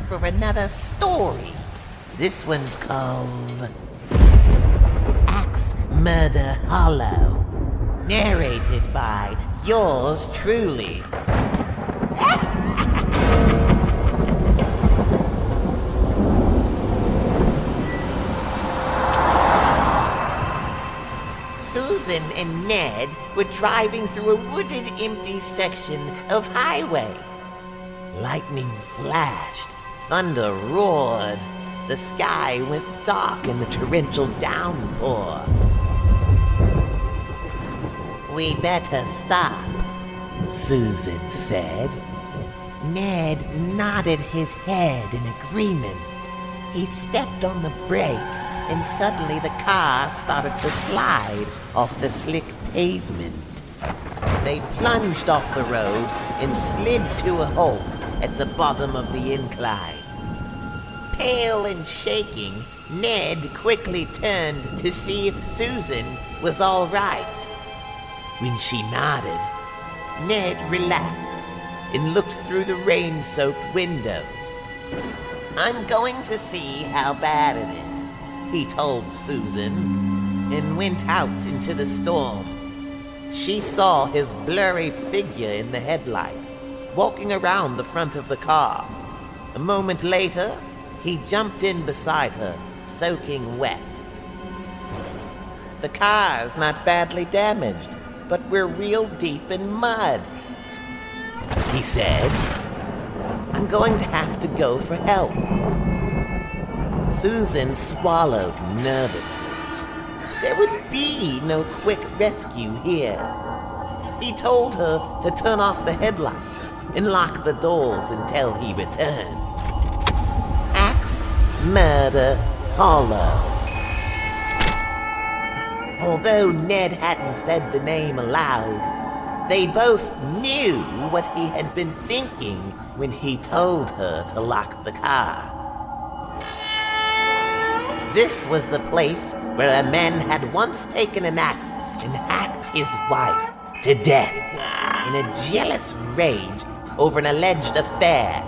for another story. This one's called Axe Murder Hollow, narrated by yours truly. Susan and Ned were driving through a wooded, empty section of highway. Lightning flashed, thunder roared, the sky went dark in the torrential downpour. "We better stop," Susan said. Ned nodded his head in agreement. He stepped on the brake, and suddenly the car started to slide off the slick pavement. They plunged off the road and slid to a halt at the bottom of the incline. Pale and shaking, Ned quickly turned to see if Susan was all right. When she nodded, Ned relaxed and looked through the rain-soaked windows. "I'm going to see how bad it is," he told Susan, and went out into the storm. She saw his blurry figure in the headlight, walking around the front of the car. A moment later, he jumped in beside her, soaking wet. "The car's not badly damaged, but we're real deep in mud," he said. "I'm going to have to go for help." Susan swallowed nervously. There would be no quick rescue here. He told her to turn off the headlights and lock the doors until he returned. Axe Murder Hollow. Although Ned hadn't said the name aloud, they both knew what he had been thinking when he told her to lock the car. This was the place where a man had once taken an axe and hacked his wife to death in a jealous rage over an alleged affair.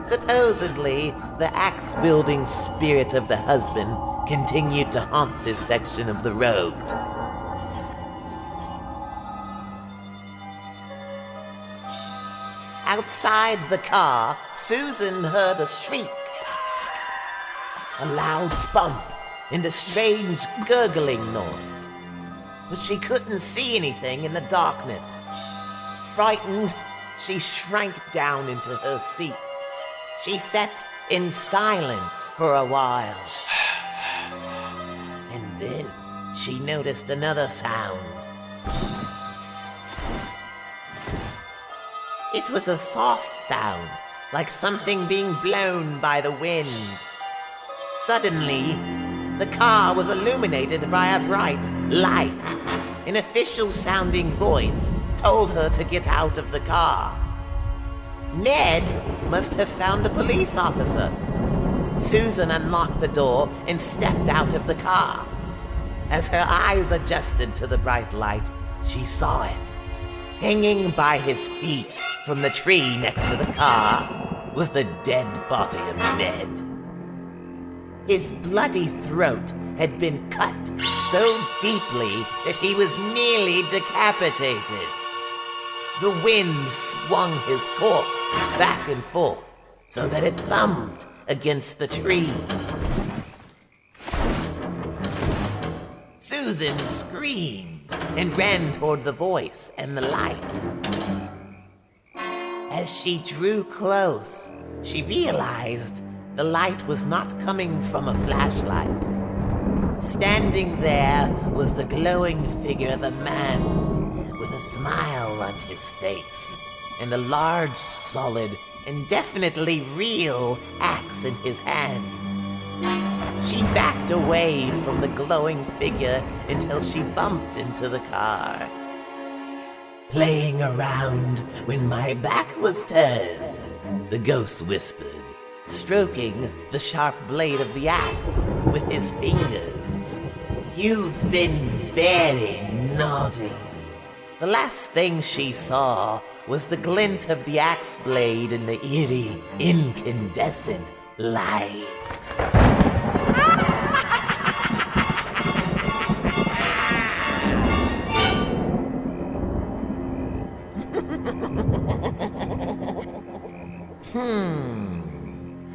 Supposedly, the axe-wielding spirit of the husband continued to haunt this section of the road. Outside the car, Susan heard a shriek, a loud bump, and a strange gurgling noise. But she couldn't see anything in the darkness. Frightened, she shrank down into her seat. She sat in silence for a while. And then she noticed another sound. It was a soft sound, like something being blown by the wind. Suddenly, the car was illuminated by a bright light. An official-sounding voice told her to get out of the car. Ned must have found a police officer. Susan unlocked the door and stepped out of the car. As her eyes adjusted to the bright light, she saw it. Hanging by his feet from the tree next to the car was the dead body of Ned. His bloody throat had been cut so deeply that he was nearly decapitated. The wind swung his corpse back and forth so that it thumped against the tree. Susan screamed and ran toward the voice and the light. As she drew close, she realized the light was not coming from a flashlight. Standing there was the glowing figure of a man with a smile on his face and a large, solid, and definitely real axe in his hands. She backed away from the glowing figure until she bumped into the car. "Playing around when my back was turned," the ghost whispered, stroking the sharp blade of the axe with his fingers. "You've been very naughty." The last thing she saw was the glint of the axe blade in the eerie, incandescent light.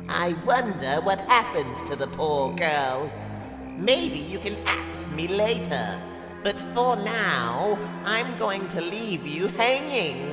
I wonder what happens to the poor girl. Maybe you can axe me later. But for now, I'm going to leave you hanging.